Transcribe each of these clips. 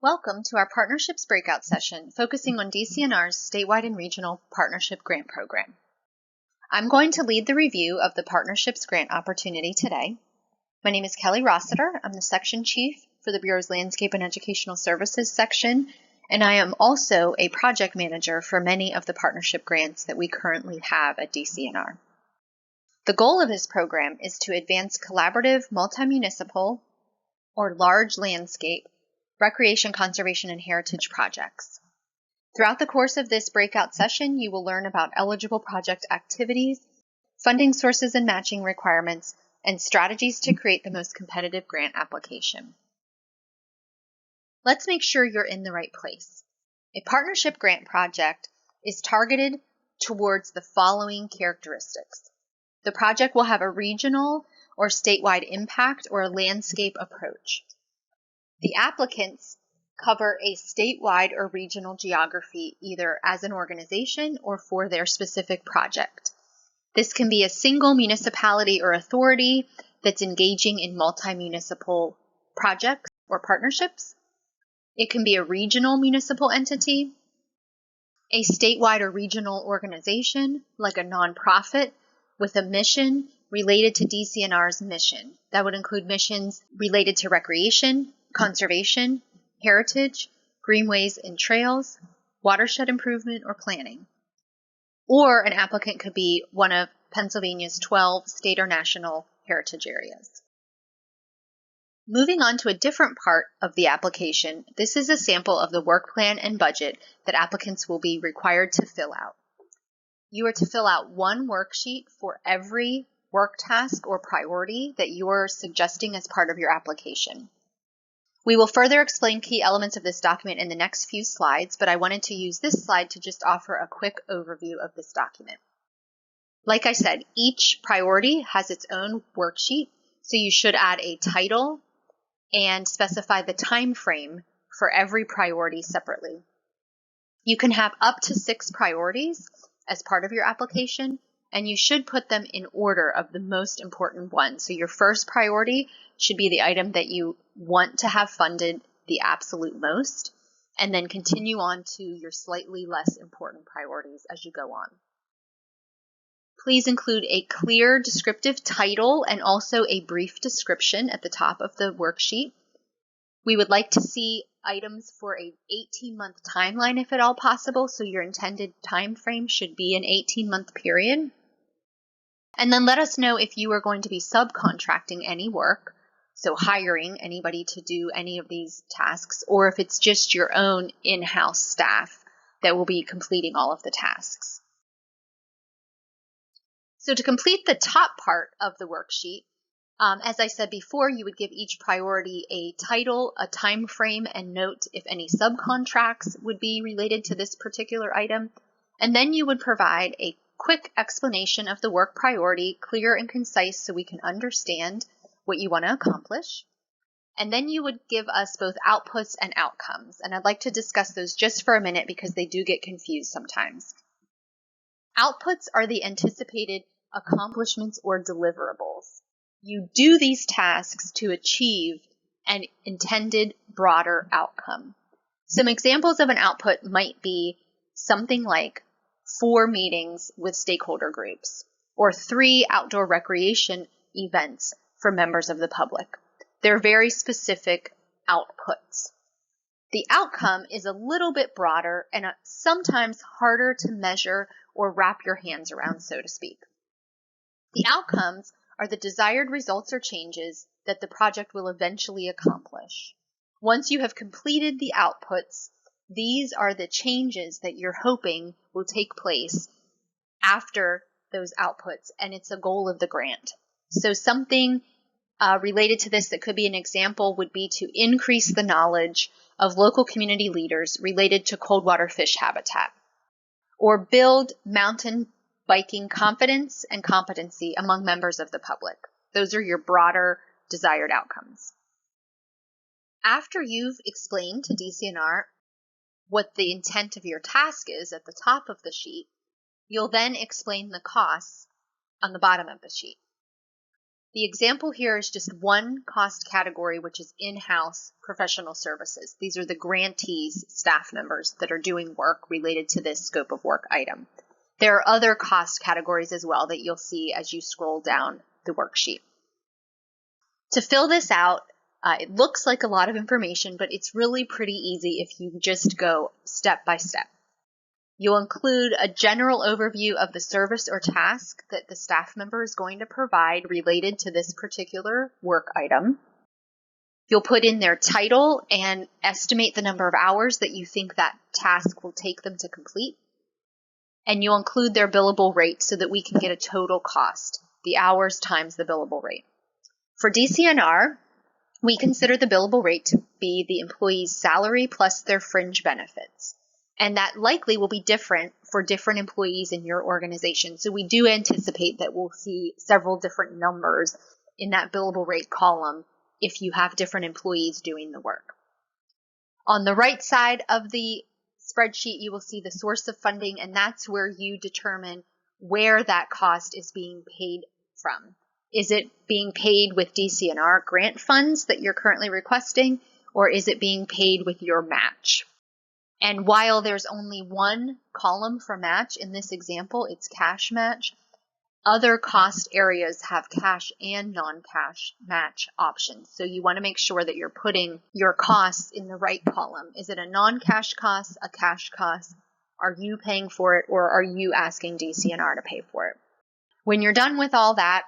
Welcome to our Partnerships Breakout session focusing on DCNR's statewide and regional partnership grant program. I'm going to lead the review of the Partnerships Grant opportunity today. My name is Kelly Rossiter. I'm the Section Chief for the Bureau's Landscape and Educational Services section, and I am also a project manager for many of the partnership grants that we currently have at DCNR. The goal of this program is to advance collaborative multi-municipal or large landscape recreation, conservation, and heritage projects. Throughout the course of this breakout session, you will learn about eligible project activities, funding sources and matching requirements, and strategies to create the most competitive grant application. Let's make sure you're in the right place. A partnership grant project is targeted towards the following characteristics. The project will have a regional or statewide impact or a landscape approach. The applicants cover a statewide or regional geography either as an organization or for their specific project. This can be a single municipality or authority that's engaging in multi-municipal projects or partnerships. It can be a regional municipal entity, a statewide or regional organization like a nonprofit with a mission related to DCNR's mission. That would include missions related to recreation, conservation, heritage, greenways and trails, watershed improvement, or planning. Or an applicant could be one of Pennsylvania's 12 state or national heritage areas. Moving on to a different part of the application, this is a sample of the work plan and budget that applicants will be required to fill out. You are to fill out one worksheet for every work task or priority that you are suggesting as part of your application. We will further explain key elements of this document in the next few slides, but I wanted to use this slide to just offer a quick overview of this document. Like I said, each priority has its own worksheet, so you should add a title and specify the time frame for every priority separately. You can have up to 6 priorities as part of your application, and you should put them in order of the most important one. So your first priority should be the item that you want to have funded the absolute most, and then continue on to your slightly less important priorities as you go on. Please include a clear descriptive title and also a brief description at the top of the worksheet. We would like to see items for an 18-month timeline if at all possible, so your intended time frame should be an 18-month period. And then let us know if you are going to be subcontracting any work, so hiring anybody to do any of these tasks, or if it's just your own in-house staff that will be completing all of the tasks. So to complete the top part of the worksheet, as I said before, you would give each priority a title, a time frame, and note if any subcontracts would be related to this particular item. And then you would provide a quick explanation of the work priority, clear and concise so we can understand what you want to accomplish. And then you would give us both outputs and outcomes. And I'd like to discuss those just for a minute because they do get confused sometimes. Outputs are the anticipated accomplishments or deliverables. You do these tasks to achieve an intended broader outcome. Some examples of an output might be something like 4 meetings with stakeholder groups or 3 outdoor recreation events for members of the public. They're very specific outputs. The outcome is a little bit broader and sometimes harder to measure or wrap your hands around, so to speak. The outcomes are the desired results or changes that the project will eventually accomplish. Once you have completed the outputs, these are the changes that you're hoping will take place after those outputs, and it's a goal of the grant. So something related to this that could be an example would be to increase the knowledge of local community leaders related to cold water fish habitat, or build mountain biking confidence and competency among members of the public. Those are your broader desired outcomes. After you've explained to DCNR what the intent of your task is at the top of the sheet, you'll then explain the costs on the bottom of the sheet. The example here is just one cost category, which is in-house professional services. These are the grantees, staff members that are doing work related to this scope of work item. There are other cost categories as well that you'll see as you scroll down the worksheet. To fill this out, it looks like a lot of information, but it's really pretty easy if you just go step by step. You'll include a general overview of the service or task that the staff member is going to provide related to this particular work item. You'll put in their title and estimate the number of hours that you think that task will take them to complete. And you'll include their billable rate so that we can get a total cost, the hours times the billable rate. For DCNR, we consider the billable rate to be the employee's salary plus their fringe benefits. And that likely will be different for different employees in your organization. So we do anticipate that we'll see several different numbers in that billable rate column if you have different employees doing the work. On the right side of the spreadsheet, you will see the source of funding, and that's where you determine where that cost is being paid from. Is it being paid with DCNR grant funds that you're currently requesting, or is it being paid with your match? And while there's only one column for match in this example, it's cash match, other cost areas have cash and non-cash match options. So you want to make sure that you're putting your costs in the right column. Is it a non-cash cost, a cash cost? Are you paying for it, or are you asking DCNR to pay for it? When you're done with all that,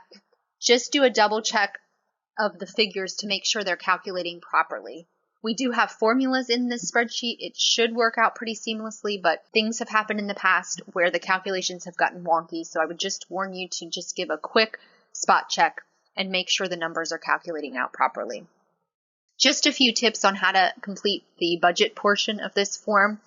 just do a double check of the figures to make sure they're calculating properly. We do have formulas in this spreadsheet. It should work out pretty seamlessly, but things have happened in the past where the calculations have gotten wonky. So I would just warn you to just give a quick spot check and make sure the numbers are calculating out properly. Just a few tips on how to complete the budget portion of this form.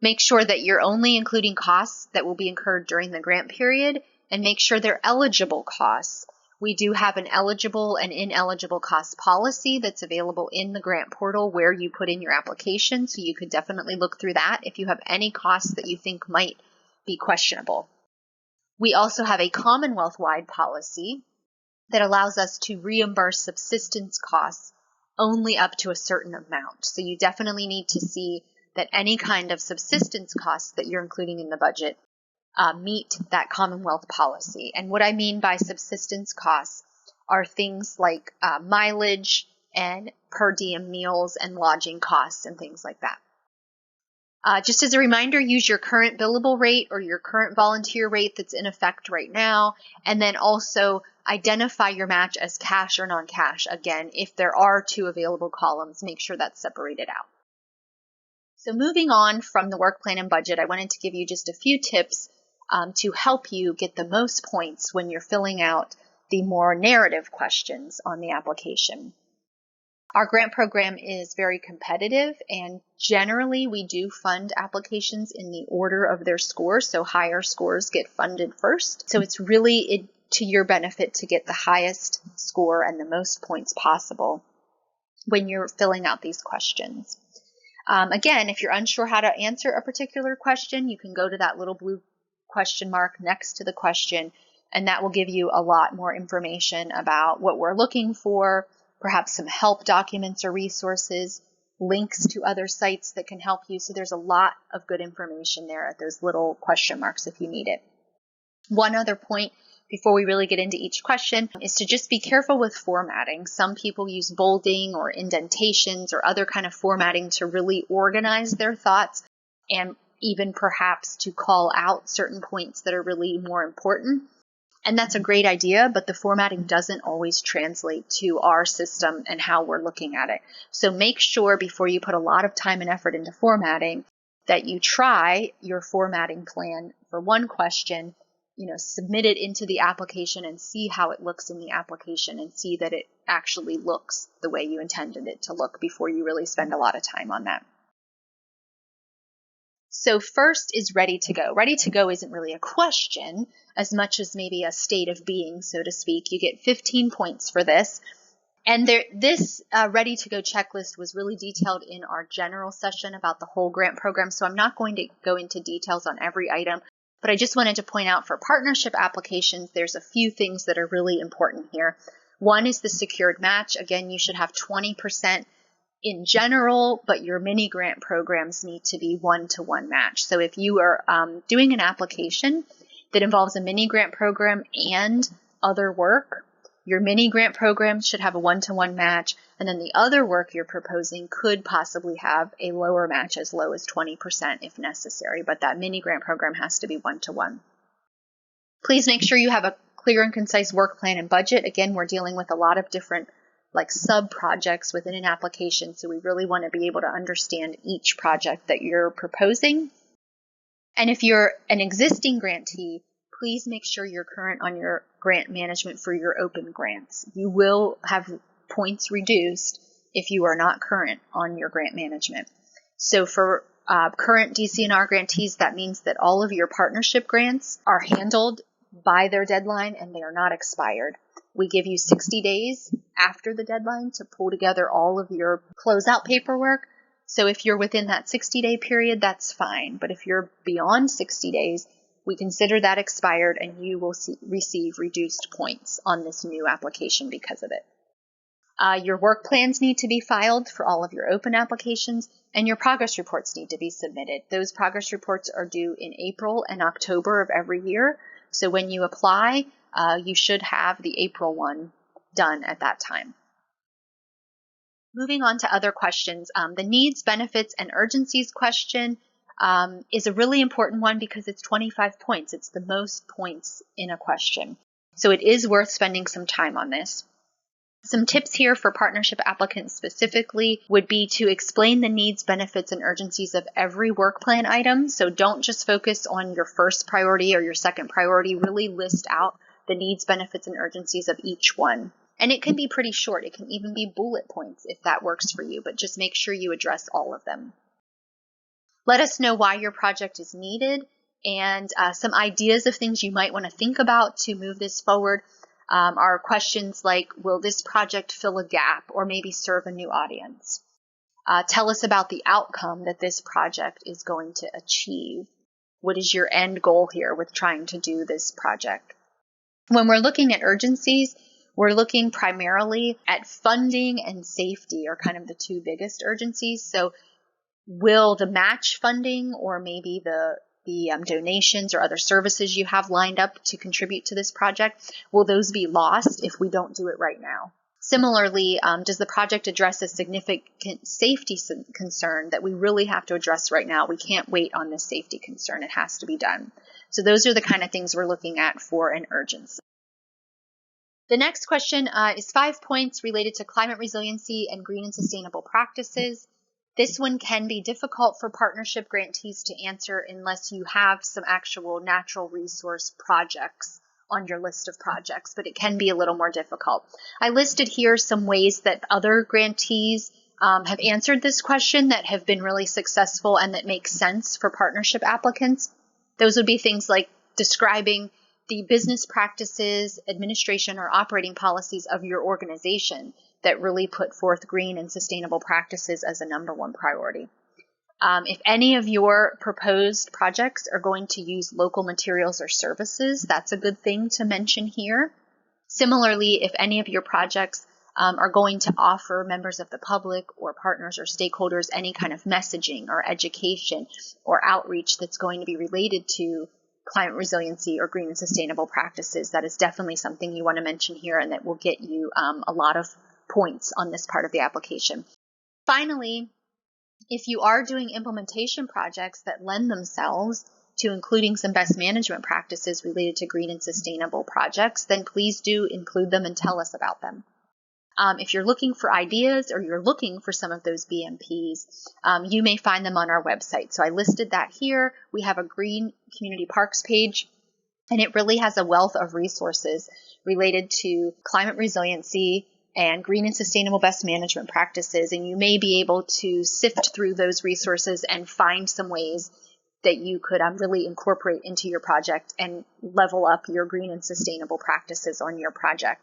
Make sure that you're only including costs that will be incurred during the grant period, and make sure they're eligible costs. We do have an eligible and ineligible cost policy that's available in the grant portal where you put in your application, so you could definitely look through that if you have any costs that you think might be questionable. We also have a Commonwealth-wide policy that allows us to reimburse subsistence costs only up to a certain amount. So you definitely need to see that any kind of subsistence costs that you're including in the budget meet that Commonwealth policy. And what I mean by subsistence costs are things like mileage and per diem meals and lodging costs and things like that. Just as a reminder, use your current billable rate or your current volunteer rate that's in effect right now, and then also identify your match as cash or non-cash. Again, if there are two available columns, make sure that's separated out. So moving on from the work plan and budget, I wanted to give you just a few tips to help you get the most points when you're filling out the more narrative questions on the application. Our grant program is very competitive, and generally we do fund applications in the order of their scores, so higher scores get funded first. So it's really to your benefit to get the highest score and the most points possible when you're filling out these questions. Again, if you're unsure how to answer a particular question, you can go to that little blue question mark next to the question, and that will give you a lot more information about what we're looking for, perhaps some help documents or resources, links to other sites that can help you. So there's a lot of good information there at those little question marks if you need it. One other point before we really get into each question is to just be careful with formatting. Some people use bolding or indentations or other kind of formatting to really organize their thoughts, and even perhaps to call out certain points that are really more important. And that's a great idea, but the formatting doesn't always translate to our system and how we're looking at it. So make sure before you put a lot of time and effort into formatting that you try your formatting plan for one question, submit it into the application and see how it looks in the application and see that it actually looks the way you intended it to look before you really spend a lot of time on that. So first is ready to go. Ready to go isn't really a question as much as maybe a state of being, so to speak. You get 15 points for this. And this ready to go checklist was really detailed in our general session about the whole grant program. So I'm not going to go into details on every item, but I just wanted to point out for partnership applications, there's a few things that are really important here. One is the secured match. Again, you should have 20% in general, but your mini grant programs need to be 1-to-1 match. So if you are doing an application that involves a mini grant program and other work, your mini grant program should have a 1-to-1 match, and then the other work you're proposing could possibly have a lower match, as low as 20% if necessary, but that mini grant program has to be 1-to-1. Please make sure you have a clear and concise work plan and budget. Again, we're dealing with a lot of different sub-projects within an application, so we really want to be able to understand each project that you're proposing. And if you're an existing grantee, please make sure you're current on your grant management for your open grants. You will have points reduced if you are not current on your grant management. So for current DCNR grantees, that means that all of your partnership grants are handled by their deadline and they are not expired. We give you 60 days after the deadline to pull together all of your closeout paperwork. So if you're within that 60-day period, that's fine. But if you're beyond 60 days, we consider that expired and you will receive reduced points on this new application because of it. Your work plans need to be filed for all of your open applications, and your progress reports need to be submitted. Those progress reports are due in April and October of every year. So when you apply, you should have the April one done at that time. Moving on to other questions, the needs, benefits, and urgencies question is a really important one because it's 25 points. It's the most points in a question. So it is worth spending some time on this. Some tips here for partnership applicants specifically would be to explain the needs, benefits, and urgencies of every work plan item. So don't just focus on your first priority or your second priority. Really list out the needs, benefits, and urgencies of each one. And it can be pretty short. It can even be bullet points if that works for you, but just make sure you address all of them. Let us know why your project is needed and some ideas of things you might want to think about to move this forward. Are questions like, will this project fill a gap or maybe serve a new audience? Tell us about the outcome that this project is going to achieve. What is your end goal here with trying to do this project? When we're looking at urgencies, we're looking primarily at funding and safety are kind of the two biggest urgencies. So will the match funding or maybe the donations or other services you have lined up to contribute to this project, will those be lost if we don't do it right now? Similarly, does the project address a significant safety concern that we really have to address right now? We can't wait on this safety concern. It has to be done. So those are the kind of things we're looking at for an urgency. The next question is 5 points related to climate resiliency and green and sustainable practices. This one can be difficult for partnership grantees to answer unless you have some actual natural resource projects on your list of projects, but it can be a little more difficult. I listed here some ways that other grantees have answered this question that have been really successful and that make sense for partnership applicants. Those would be things like describing the business practices, administration, or operating policies of your organization that really put forth green and sustainable practices as a number one priority. If any of your proposed projects are going to use local materials or services, that's a good thing to mention here. Similarly, if any of your projects are going to offer members of the public or partners or stakeholders any kind of messaging or education or outreach that's going to be related to climate resiliency or green and sustainable practices, that is definitely something you want to mention here and that will get you a lot of points on this part of the application. Finally, if you are doing implementation projects that lend themselves to including some best management practices related to green and sustainable projects, then please do include them and tell us about them. If you're looking for ideas or you're looking for some of those BMPs, you may find them on our website. So I listed that here. We have a Green Community Parks page, and it really has a wealth of resources related to climate resiliency and green and sustainable best management practices. And you may be able to sift through those resources and find some ways that you could really incorporate into your project and level up your green and sustainable practices on your project.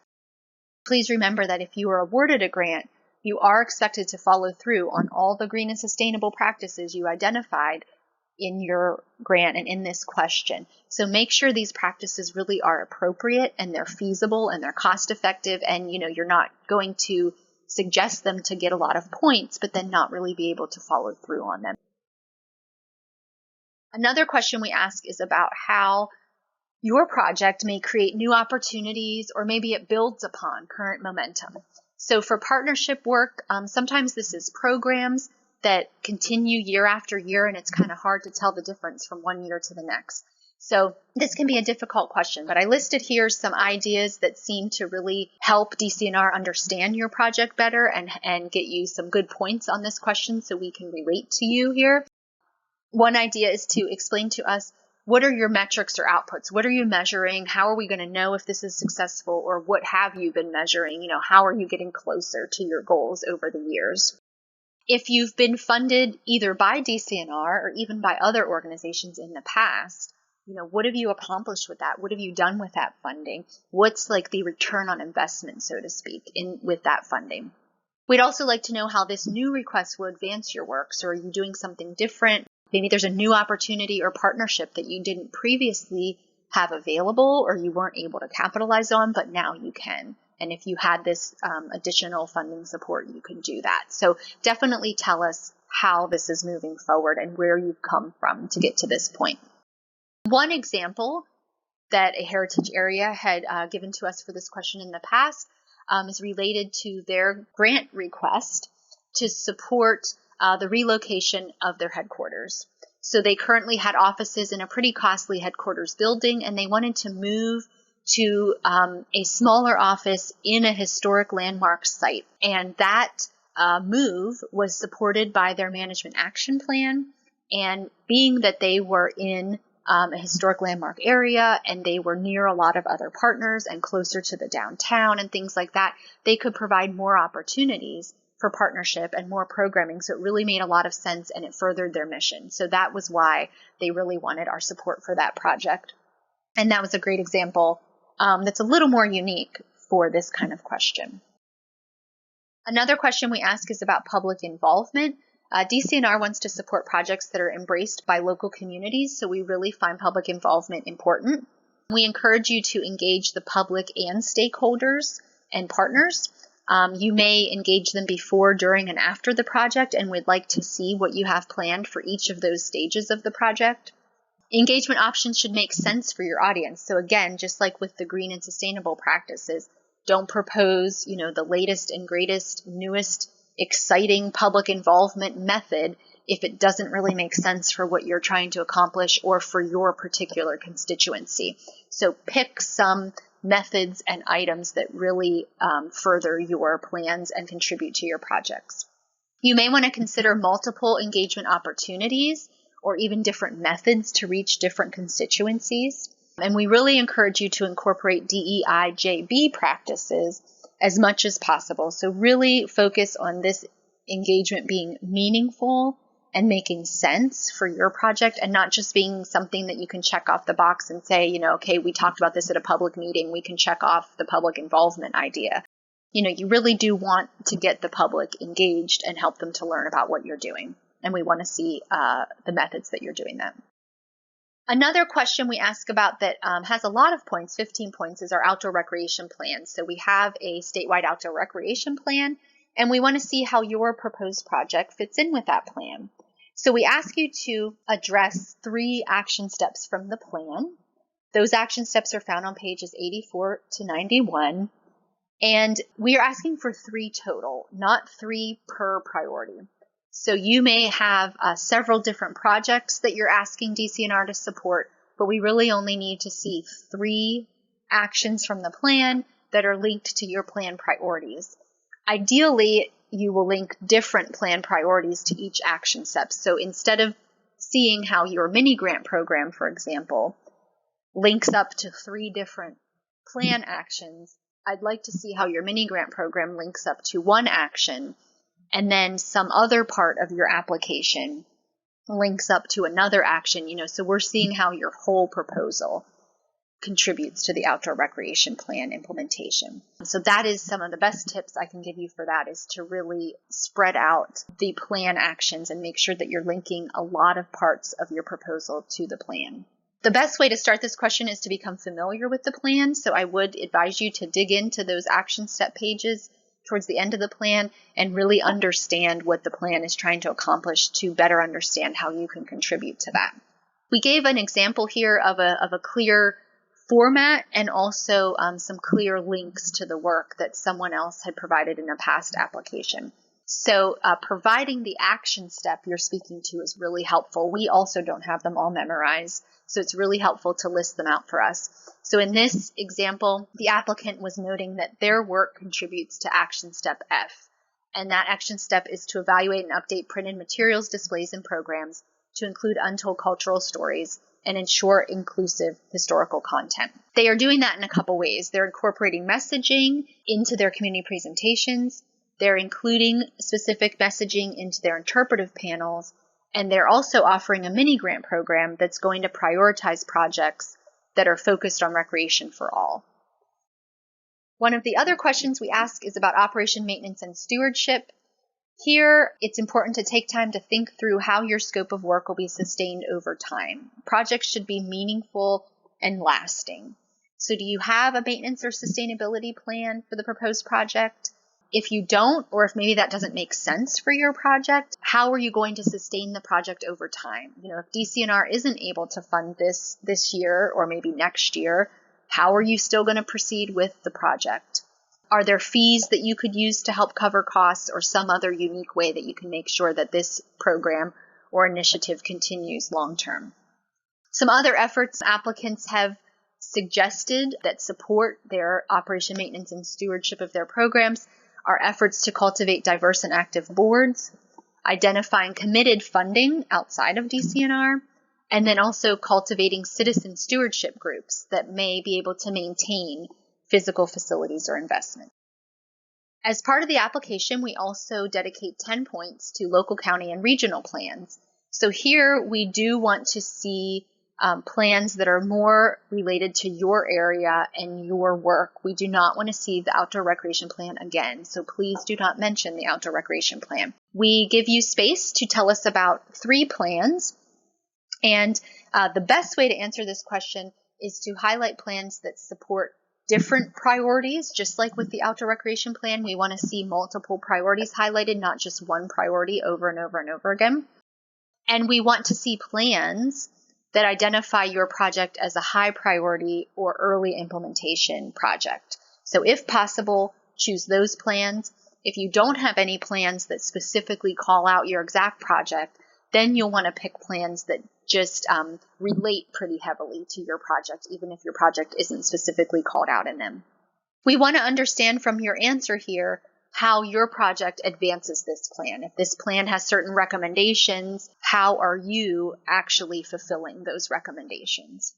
Please remember that if you are awarded a grant, you are expected to follow through on all the green and sustainable practices you identified in your grant and in this question. So make sure these practices really are appropriate and they're feasible and they're cost effective, and you're not going to suggest them to get a lot of points but then not really be able to follow through on them. Another question we ask is about how your project may create new opportunities, or maybe it builds upon current momentum. So for partnership work, sometimes this is programs that continue year after year, and it's kind of hard to tell the difference from one year to the next. So this can be a difficult question, but I listed here some ideas that seem to really help DCNR understand your project better and get you some good points on this question so we can relate to you here. One idea is to explain to us, what are your metrics or outputs? What are you measuring? How are we going to know if this is successful, or what have you been measuring? How are you getting closer to your goals over the years? If you've been funded either by DCNR or even by other organizations in the past, what have you accomplished with that? What have you done with that funding? What's like the return on investment, so to speak, with that funding? We'd also like to know how this new request will advance your work. So are you doing something different? Maybe there's a new opportunity or partnership that you didn't previously have available or you weren't able to capitalize on, but now you can. And if you had this additional funding support, you can do that. So definitely tell us how this is moving forward and where you've come from to get to this point. One example that a heritage area had given to us for this question in the past is related to their grant request to support the relocation of their headquarters. So they currently had offices in a pretty costly headquarters building, and they wanted to move to a smaller office in a historic landmark site. And that move was supported by their management action plan. And being that they were in a historic landmark area and they were near a lot of other partners and closer to the downtown and things like that, they could provide more opportunities for partnership and more programming. So it really made a lot of sense and it furthered their mission. So that was why they really wanted our support for that project. And that was a great example that's a little more unique for this kind of question. Another question we ask is about public involvement. DCNR wants to support projects that are embraced by local communities, so we really find public involvement important. We encourage you to engage the public and stakeholders and partners. You may engage them before, during, and after the project, and we'd like to see what you have planned for each of those stages of the project. Engagement options should make sense for your audience. So again, just like with the green and sustainable practices, don't propose, the latest and greatest, newest, exciting public involvement method if it doesn't really make sense for what you're trying to accomplish or for your particular constituency. So pick some methods and items that really further your plans and contribute to your projects. You may want to consider multiple engagement opportunities or even different methods to reach different constituencies. And we really encourage you to incorporate DEI-JB practices as much as possible. So really focus on this engagement being meaningful and making sense for your project, and not just being something that you can check off the box and say, okay, we talked about this at a public meeting, we can check off the public involvement idea. You really do want to get the public engaged and help them to learn about what you're doing. And we want to see the methods that you're doing that. Another question we ask about that has a lot of points, 15 points, is our outdoor recreation plan. So we have a statewide outdoor recreation plan, and we want to see how your proposed project fits in with that plan. So we ask you to address 3 action steps from the plan. Those action steps are found on pages 84 to 91. And we are asking for 3 total, not 3 per priority. So you may have several different projects that you're asking DCNR to support, but we really only need to see 3 actions from the plan that are linked to your plan priorities. Ideally, you will link different plan priorities to each action step. So instead of seeing how your mini grant program, for example, links up to 3 different plan actions, I'd like to see how your mini grant program links up to 1 action, and then some other part of your application links up to another action, so we're seeing how your whole proposal contributes to the outdoor recreation plan implementation. So that is some of the best tips I can give you for that, is to really spread out the plan actions and make sure that you're linking a lot of parts of your proposal to the plan. The best way to start this question is to become familiar with the plan. So I would advise you to dig into those action step pages towards the end of the plan and really understand what the plan is trying to accomplish to better understand how you can contribute to that. We gave an example here of a clear format and also some clear links to the work that someone else had provided in a past application. So providing the action step you're speaking to is really helpful. We also don't have them all memorized, so it's really helpful to list them out for us. So in this example, the applicant was noting that their work contributes to action step F, and that action step is to evaluate and update printed materials, displays, and programs to include untold cultural stories and ensure inclusive historical content. They are doing that in a couple ways. They're incorporating messaging into their community presentations. They're including specific messaging into their interpretive panels. And they're also offering a mini grant program that's going to prioritize projects that are focused on recreation for all. One of the other questions we ask is about operation, maintenance, and stewardship. Here, it's important to take time to think through how your scope of work will be sustained over time. Projects should be meaningful and lasting. So do you have a maintenance or sustainability plan for the proposed project? If you don't, or if maybe that doesn't make sense for your project, how are you going to sustain the project over time? If DCNR isn't able to fund this year or maybe next year, how are you still going to proceed with the project? Are there fees that you could use to help cover costs, or some other unique way that you can make sure that this program or initiative continues long term? Some other efforts applicants have suggested that support their operation, maintenance, and stewardship of their programs are efforts to cultivate diverse and active boards, identifying committed funding outside of DCNR, and then also cultivating citizen stewardship groups that may be able to maintain physical facilities or investment. As part of the application, we also dedicate 10 points to local, county, and regional plans. So here we do want to see plans that are more related to your area and your work. We do not want to see the outdoor recreation plan again, so please do not mention the outdoor recreation plan. We give you space to tell us about 3 plans, and the best way to answer this question is to highlight plans that support different priorities. Just like with the outdoor recreation plan, we want to see multiple priorities highlighted, not just one priority over and over and over again. And we want to see plans that identify your project as a high priority or early implementation project. So if possible, choose those plans. If you don't have any plans that specifically call out your exact project, then you'll want to pick plans that just relate pretty heavily to your project, even if your project isn't specifically called out in them. We want to understand from your answer here how your project advances this plan. If this plan has certain recommendations, how are you actually fulfilling those recommendations?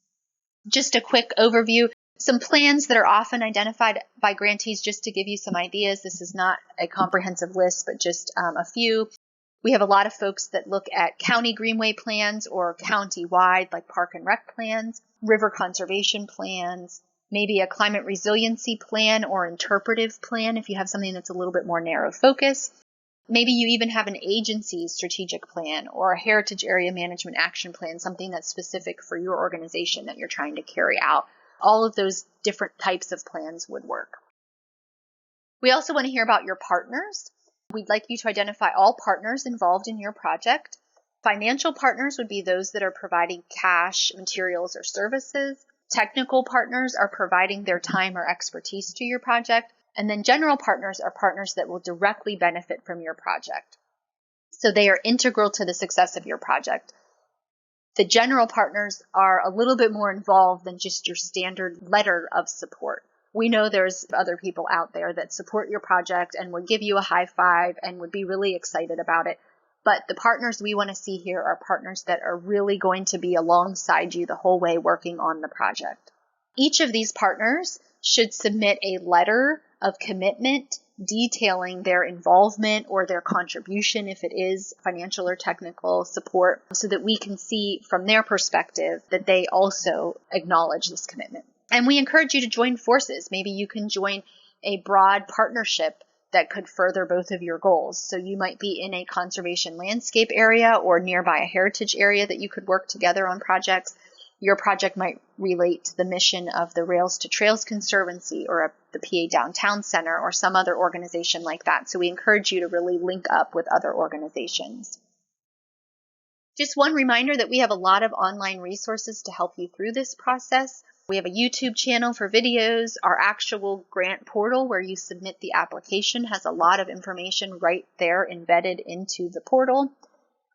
Just a quick overview. Some plans that are often identified by grantees, just to give you some ideas. This is not a comprehensive list, but just a few. We have a lot of folks that look at county greenway plans or county-wide, like park and rec plans, river conservation plans, maybe a climate resiliency plan or interpretive plan if you have something that's a little bit more narrow focus. Maybe you even have an agency strategic plan or a heritage area management action plan, something that's specific for your organization that you're trying to carry out. All of those different types of plans would work. We also want to hear about your partners. We'd like you to identify all partners involved in your project. Financial partners would be those that are providing cash, materials, or services. Technical partners are providing their time or expertise to your project. And then general partners are partners that will directly benefit from your project. So they are integral to the success of your project. The general partners are a little bit more involved than just your standard letter of support. We know there's other people out there that support your project and would give you a high five and would be really excited about it. But the partners we want to see here are partners that are really going to be alongside you the whole way working on the project. Each of these partners should submit a letter of commitment detailing their involvement or their contribution, if it is financial or technical support, so that we can see from their perspective that they also acknowledge this commitment. And we encourage you to join forces. Maybe you can join a broad partnership that could further both of your goals. So you might be in a conservation landscape area or nearby a heritage area that you could work together on projects. Your project might relate to the mission of the Rails to Trails Conservancy or the PA Downtown Center or some other organization like that. So we encourage you to really link up with other organizations. Just one reminder that we have a lot of online resources to help you through this process. We have a YouTube channel for videos. Our actual grant portal where you submit the application has a lot of information right there embedded into the portal.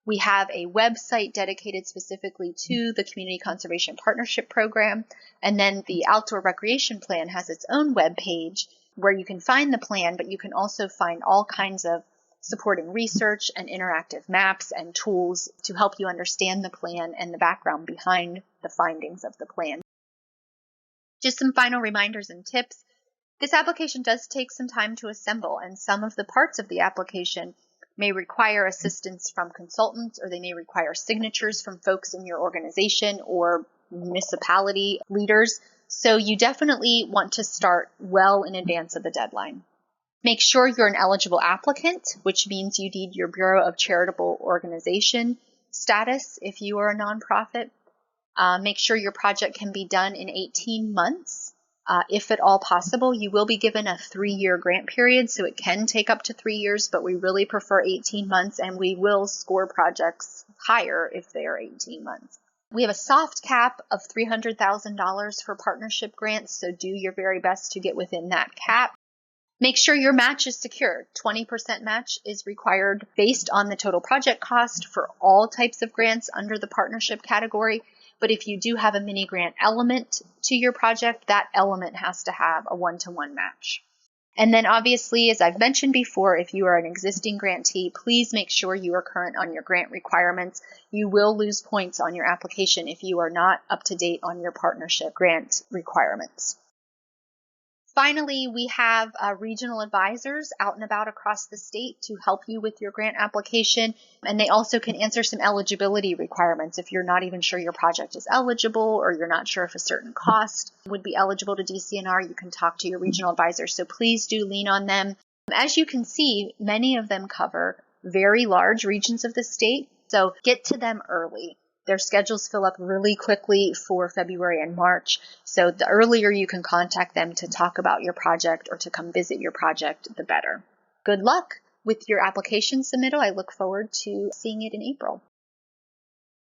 We have a website dedicated specifically to the Community Conservation Partnership Program. And then the Outdoor Recreation Plan has its own web page where you can find the plan, but you can also find all kinds of supporting research and interactive maps and tools to help you understand the plan and the background behind the findings of the plan. Just some final reminders and tips. This application does take some time to assemble, and some of the parts of the application may require assistance from consultants, or they may require signatures from folks in your organization or municipality leaders. So you definitely want to start well in advance of the deadline. Make sure you're an eligible applicant, which means you need your Bureau of Charitable Organization status if you are a nonprofit. Make sure your project can be done in 18 months. If at all possible, you will be given a 3-year grant period, so it can take up to 3 years, but we really prefer 18 months, and we will score projects higher if they are 18 months. We have a soft cap of $300,000 for partnership grants, so do your very best to get within that cap. Make sure your match is secured. 20% match is required based on the total project cost for all types of grants under the partnership category. But if you do have a mini grant element to your project, that element has to have a 1-to-1 match. And then obviously, as I've mentioned before, if you are an existing grantee, please make sure you are current on your grant requirements. You will lose points on your application if you are not up to date on your partnership grant requirements. Finally, we have regional advisors out and about across the state to help you with your grant application, and they also can answer some eligibility requirements. If you're not even sure your project is eligible or you're not sure if a certain cost would be eligible to DCNR, you can talk to your regional advisor. So please do lean on them. As you can see, many of them cover very large regions of the state, so get to them early. Their schedules fill up really quickly for February and March, so the earlier you can contact them to talk about your project or to come visit your project, the better. Good luck with your application submittal. I look forward to seeing it in April.